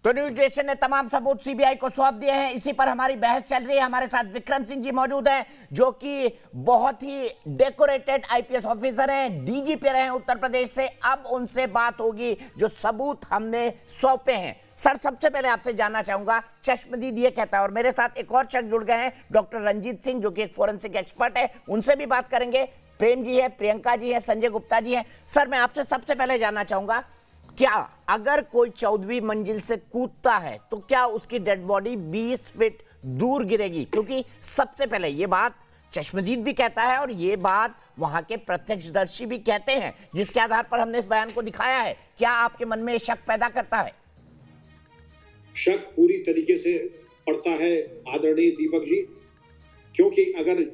तो news nation ने तमाम सबूत सीबीआई को सौंप दिए हैं। इसी पर हमारी बहस चल रही है। हमारे साथ विक्रम सिंह जी मौजूद हैं, जो कि बहुत ही डेकोरेटेड आईपीएस ऑफिसर हैं, डीजीपी रहे हैं उत्तर प्रदेश से। अब उनसे बात होगी जो सबूत हमने सौंपे हैं। सर, सबसे पहले आपसे जानना चाहूंगा, चश्मदीद ये कहता है, और मेरे साथ एक और शख्स जुड़ गए हैं, डॉक्टर रंजीत सिंह, जो कि एक फोरेंसिक एक्सपर्ट है, उनसे भी बात करेंगे। प्रेम जी है, प्रियंका जी है, संजय गुप्ता जी है। सर, मैं आपसे सबसे पहले जानना चाहूंगा, क्या अगर कोई 14वीं मंजिल से कूदता है तो क्या उसकी डेड बॉडी 20 फीट दूर गिरेगी? क्योंकि सबसे पहले ये बात चश्मदीद भी कहता है और ये बात वहां के प्रत्यक्षदर्शी भी कहते हैं, जिसके आधार पर हमने इस बयान को दिखाया है। क्या आपके मन में शक पैदा करता है? शक पूरी तरीके से पड़ता है आदरणीय दीपक जी, क्योंकि अगर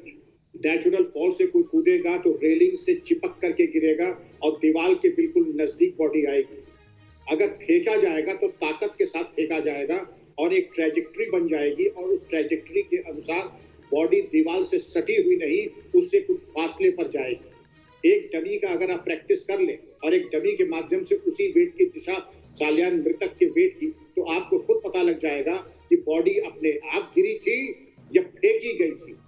नेचुरल फॉल से कोई कूदेगा तो रेलिंग से चिपक करके गिरेगा और दीवार के बिल्कुल नजदीक बॉडी आएगी। अगर फेंका जाएगा तो ताकत के साथ फेंका जाएगा और एक ट्रैजेक्टरी बन जाएगी, और उस ट्रैजेक्टरी के अनुसार बॉडी दीवार से सटी हुई नहीं, उससे कुछ फासले पर जाएगी। एक डमी का अगर आप प्रैक्टिस कर ले और एक डमी के माध्यम से उसी वेट की दिशा साल्यान मृतक के वेट की, तो आपको खुद पता लग जाएगा कि बॉडी अपने आप गिरी थी या फेंकी गई थी।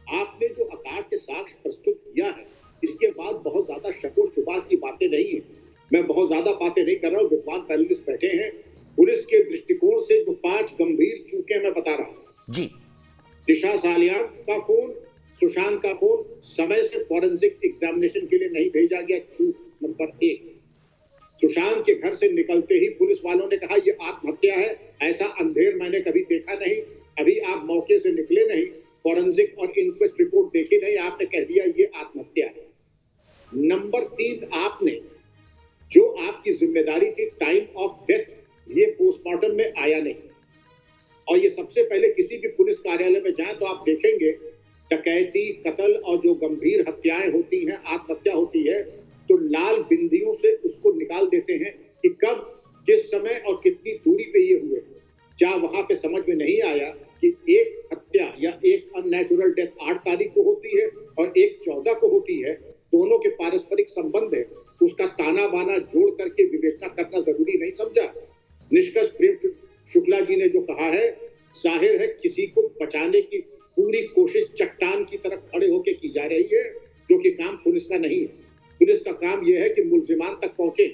आपने जो आकार के साक्ष्य प्रस्तुत किया है, इसके बाद बहुत ज्यादा शको शुबा की बातें नहीं है। मैं बहुत ज्यादा बातें नहीं कर रहा हूँ, विद्वान पैनलिस्ट बैठे हैं। पुलिस के दृष्टिकोण से जो 5 गंभीर चूकें मैं बता रहा हूँ जी। दिशा सालियान का फोन, सुशांत का फोन समय से फॉरेंसिक एग्जामिनेशन के लिए नहीं भेजा गया, चूक नंबर 1। सुशांत के घर से निकलते ही पुलिस वालों ने कहा ये आत्महत्या है, ऐसा अंधेर मैंने कभी देखा नहीं। अभी आप मौके से निकले नहीं, फॉरेंसिक और इंक्वेस्ट रिपोर्ट देखी नहीं, आपने कह दिया ये आत्महत्या है। नंबर 3, आपने जो आपकी जिम्मेदारी थी टाइम ऑफ डेथ, ये पोस्टमार्टम में आया नहीं। और ये सबसे पहले किसी भी पुलिस कार्यालय में जाएं तो आप देखेंगे डकैती, कत्ल और जो गंभीर हत्याएं होती हैं, आत्महत्या होती है, तो लाल बिंदियों से उसको निकाल देते हैं कि कब, किस समय और कितनी दूरी पे ये हुए। क्या वहां पे समझ में नहीं आया कि एक हत्या या एक अननेचुरल डेथ 8 तारीख को होती है और एक 14 को होती है, दोनों के पारस्परिक संबंध है, उसका ताना बाना जोड़ करके विवेचना करना जरूरी नहीं समझा? निष्कर्ष प्रेम शुक्ला जी ने जो कहा है, जाहिर है किसी को बचाने की पूरी कोशिश चट्टान की तरफ खड़े होकर की जा रही है, जो कि काम पुलिस का नहीं है। पुलिस का काम यह है कि मुल्जिमान तक पहुंचे।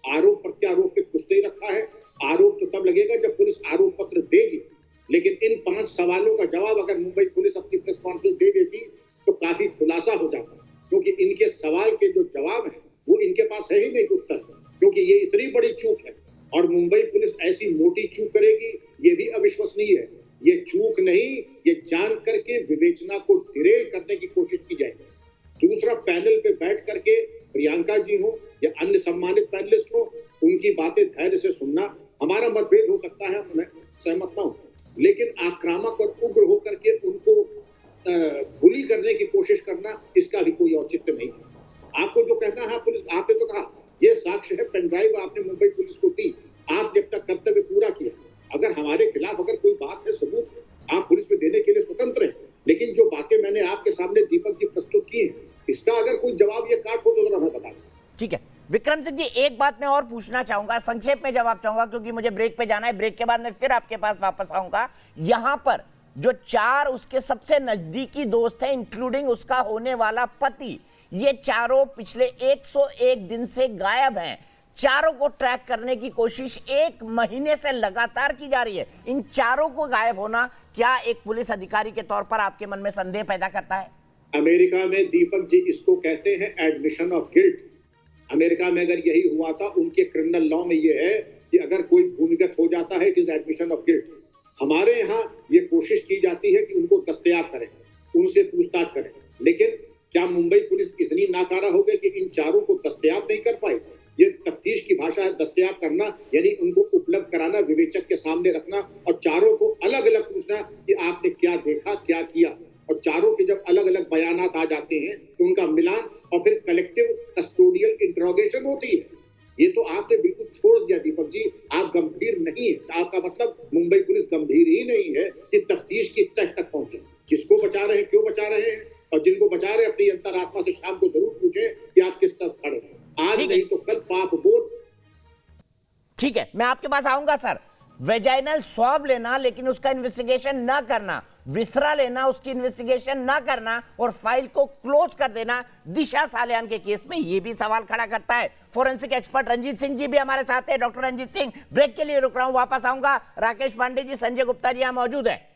आरोप प्रत्यारोप पे कुछ नहीं रखा है। आरोप तो तब लगेगा जब पुलिस आरोप पत्र देगी, लेकिन इन 5 सवालों का जवाब अगर मुंबई पुलिस अपनी प्रेस कॉन्फ्रेंस दे देती तो काफी खुलासा हो जाता, क्योंकि इनके सवाल के जो जवाब है वो इनके पास है ही नहीं उत्तर, क्योंकि ये इतनी बड़ी चूक है। और मुंबई पुलिस ऐसी मोटी चूक करेगी, ये भी अविश्वसनीय है। ये चूक नहीं, ये जान करके विवेचना को डिरेल करने की कोशिश की जाएगी। दूसरा, पैनल पे बैठ करके प्रियंका जी हो या अन्य सम्मानित पैनलिस्ट हो, उनकी बातें धैर्य से सुनना। हमारा मतभेद हो सकता है, मैं सहमत ना हूं, लेकिन आक्रामक और उग्र होकर के उनको बुली करने की कोशिश करना, इसका भी कोई औचित्य नहीं है। आपको जो कहना है, पुलिस, आपने तो कहा ये साक्ष्य है, पेन ड्राइव आपने मुंबई पुलिस को दी, आपने अपना कर्तव्य पूरा किया। अगर हमारे खिलाफ अगर कोई बात है, सबूत आप पुलिस में देने के लिए स्वतंत्र हैं, लेकिन जो बातें मैंने आपके सामने दीपक जी प्रस्तुत की हैं, इसका अगर कोई जवाब ये काट हो तो जरा हमें बता दें। ठीक है विक्रम सिंह जी, एक बात मैं और पूछना चाहूंगा, संक्षेप में जवाब चाहूंगा, क्योंकि मुझे ब्रेक पे जाना है। ब्रेक के बाद मैं फिर आपके पास वापस आऊंगा। यहां पर जो 4 उसके सबसे नजदीकी दोस्त हैं, इंक्लूडिंग उसका होने वाला पति, ये चारों पिछले 101 दिन से गायब हैं। चारों को ट्रैक करने की कोशिश 1 महीने से लगातार की जा रही है। इन चारों को गायब होना क्या एक पुलिस अधिकारी के तौर पर आपके मन में संदेह पैदा करता है? अमेरिका में दीपक जी इसको कहते हैं एडमिशन ऑफ गिल्ट। अमेरिका में अगर यही हुआ था, उनके क्रिमिनल लॉ में यह है कि अगर कोई भूमिगत हो जाता है, it is admission of guilt. हमारे यहाँ ये कोशिश की जाती है कि उनको दस्तयाब करें, उनसे पूछताछ करें, लेकिन क्या मुंबई पुलिस इतनी नाकारा हो गई कि इन चारों को दस्तयाब नहीं कर पाई? ये तफ्तीश की भाषा है। दस्तयाब करना यानी उनको उपलब्ध कराना, विवेचक के सामने रखना और चारों को अलग अलग पूछना कि आपने क्या देखा, क्या किया। और चारों के जब अलग अलग बयानात आ जाते हैं तो उनका मिलान और फिर कलेक्टिव कस्टोडियल इंटरोगेशन होती है। ये तो आपने बिल्कुल छोड़ दिया दीपक जी, आप गंभीर नहीं है। आपका मतलब मुंबई पुलिस गंभीर ही नहीं है कि तफ्तीश की तह तक पहुंचे। किसको बचा रहे हैं, क्यों बचा रहे हैं, और जिनको बचा रहे अपनी अंतरात्मा से शाम को जरूर पूछें कि आप किस तरफ खड़े हैं। आज नहीं तो कल पाप बोध। ठीक है, मैं आपके पास आऊंगा सर। वेजाइनल स्वैब लेना लेकिन उसका इन्वेस्टिगेशन ना करना, विसरा लेना उसकी इन्वेस्टिगेशन ना करना और फाइल को क्लोज कर देना दिशा सालियान के केस में, यह भी सवाल खड़ा करता है। फोरेंसिक एक्सपर्ट रंजीत सिंह जी भी हमारे साथ है। डॉक्टर रंजीत सिंह, ब्रेक के लिए रुक रहा हूं, वापस आऊंगा। राकेश पांडे जी, संजय गुप्ता जी यहां मौजूद है।